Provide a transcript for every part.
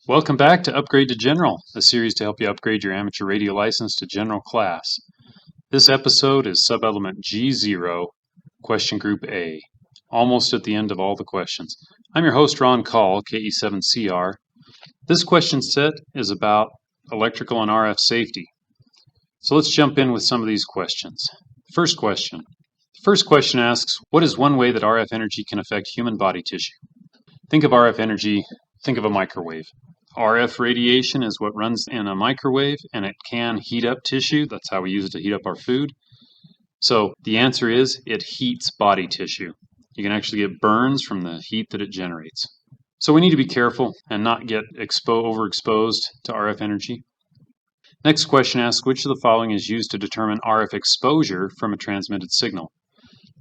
Welcome back to Upgrade to General, a series to help you upgrade your amateur radio license to General class. This episode is Subelement G0, Question Group A, almost at the end of all the questions. I'm your host, Ron Call, KE7CR. This question set is about electrical and RF safety. So let's jump in with some of these questions. First question. The first question asks, what is one way that RF energy can affect human body tissue? Think of RF energy, think of a microwave. RF radiation is what runs in a microwave, and it can heat up tissue. That's how we use it to heat up our food. So the answer is it heats body tissue. You can actually get burns from the heat that it generates. So we need to be careful and not get overexposed to RF energy. Next question asks, which of the following is used to determine RF exposure from a transmitted signal?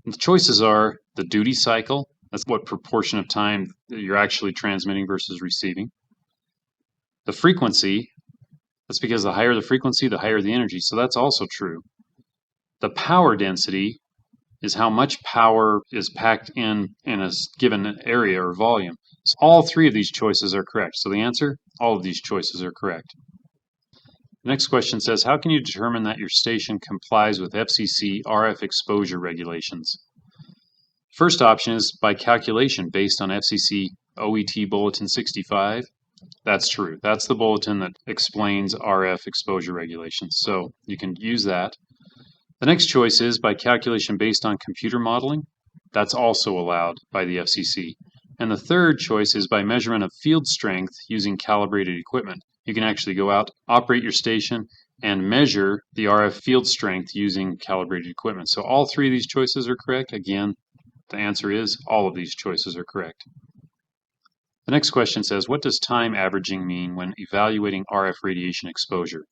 And the choices are the duty cycle. That's what proportion of time that you're actually transmitting versus receiving. The frequency, that's because the higher the frequency, the higher the energy, so that's also true. The power density is how much power is packed in a given area or volume. So all three of these choices are correct. So the answer, all of these choices are correct. The next question says, how can you determine that your station complies with FCC RF exposure regulations? First option is by calculation based on FCC OET Bulletin 65. That's true. That's the bulletin that explains RF exposure regulations. So you can use that. The next choice is by calculation based on computer modeling. That's also allowed by the FCC. And the third choice is by measurement of field strength using calibrated equipment. You can actually go out, operate your station, and measure the RF field strength using calibrated equipment. So all three of these choices are correct. Again, the answer is all of these choices are correct. The next question says, what does time averaging mean when evaluating RF radiation exposure?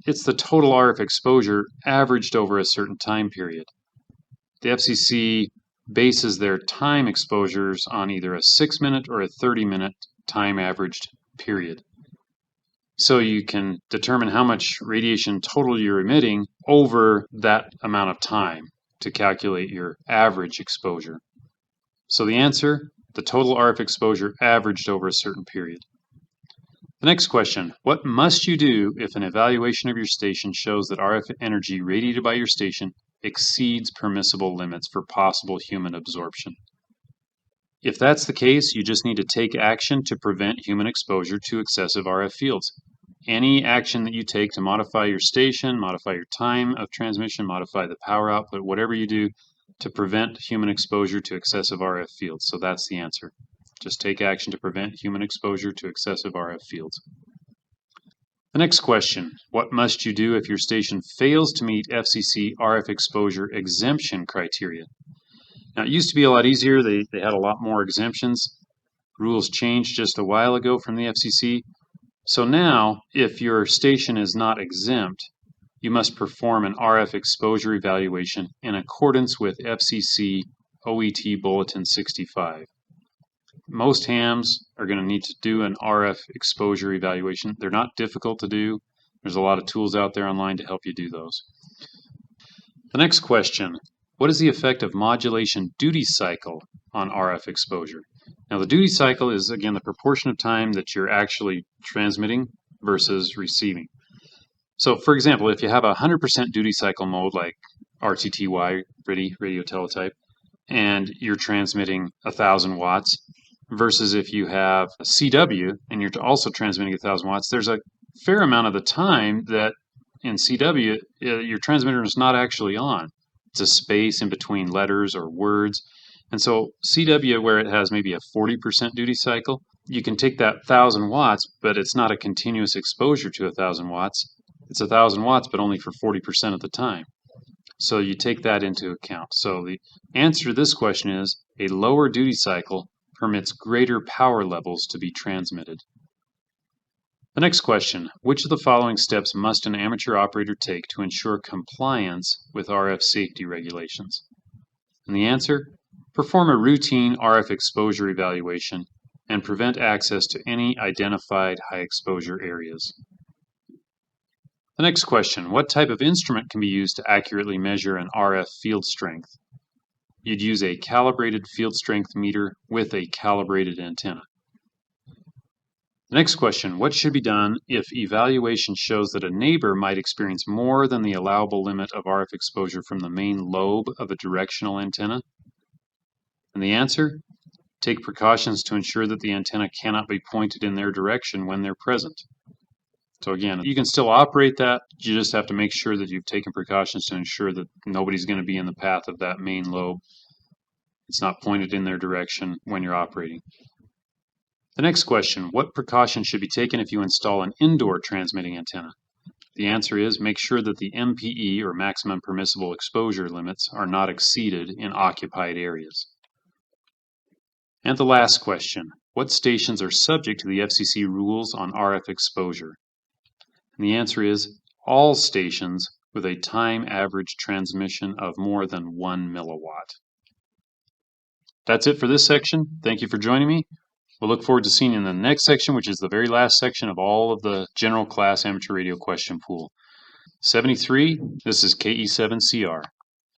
It's the total RF exposure averaged over a certain time period. The FCC bases their time exposures on either a 6-minute or a 30-minute time averaged period. So you can determine how much radiation total you're emitting over that amount of time to calculate your average exposure. So the answer, the total RF exposure averaged over a certain period. The next question, what must you do if an evaluation of your station shows that RF energy radiated by your station exceeds permissible limits for possible human absorption? If that's the case, you just need to take action to prevent human exposure to excessive RF fields. Any action that you take to modify your station, modify your time of transmission, modify the power output, whatever you do to prevent human exposure to excessive RF fields. So that's the answer. Just take action to prevent human exposure to excessive RF fields. The next question, what must you do if your station fails to meet FCC RF exposure exemption criteria? Now, it used to be a lot easier. They had a lot more exemptions. Rules changed just a while ago from the FCC. So now, if your station is not exempt, you must perform an RF exposure evaluation in accordance with FCC OET Bulletin 65. Most hams are going to need to do an RF exposure evaluation. They're not difficult to do. There's a lot of tools out there online to help you do those. The next question, what is the effect of modulation duty cycle on RF exposure? Now the duty cycle is, again, the proportion of time that you're actually transmitting versus receiving. So for example, if you have a 100% duty cycle mode like RTTY, radio teletype, and you're transmitting 1,000 watts, versus if you have a CW and you're also transmitting 1,000 watts, there's a fair amount of the time that in CW your transmitter is not actually on. It's a space in between letters or words. And so CW, where it has maybe a 40% duty cycle, you can take that 1,000 watts, but it's not a continuous exposure to 1,000 watts. It's 1,000 watts, but only for 40% of the time. So you take that into account. So the answer to this question is a lower duty cycle permits greater power levels to be transmitted. The next question, which of the following steps must an amateur operator take to ensure compliance with RF safety regulations? And the answer, perform a routine RF exposure evaluation and prevent access to any identified high exposure areas. The next question, what type of instrument can be used to accurately measure an RF field strength? You'd use a calibrated field strength meter with a calibrated antenna. Next question, what should be done if evaluation shows that a neighbor might experience more than the allowable limit of RF exposure from the main lobe of a directional antenna? And the answer, take precautions to ensure that the antenna cannot be pointed in their direction when they're present. So again, you can still operate that, you just have to make sure that you've taken precautions to ensure that nobody's going to be in the path of that main lobe. It's not pointed in their direction when you're operating. The next question, what precautions should be taken if you install an indoor transmitting antenna? The answer is make sure that the MPE, or maximum permissible exposure limits, are not exceeded in occupied areas. And the last question, what stations are subject to the FCC rules on RF exposure? And the answer is all stations with a time average transmission of more than 1 milliwatt. That's it for this section. Thank you for joining me. We'll look forward to seeing you in the next section, which is the very last section of all of the general class amateur radio question pool. 73, this is KE7CR.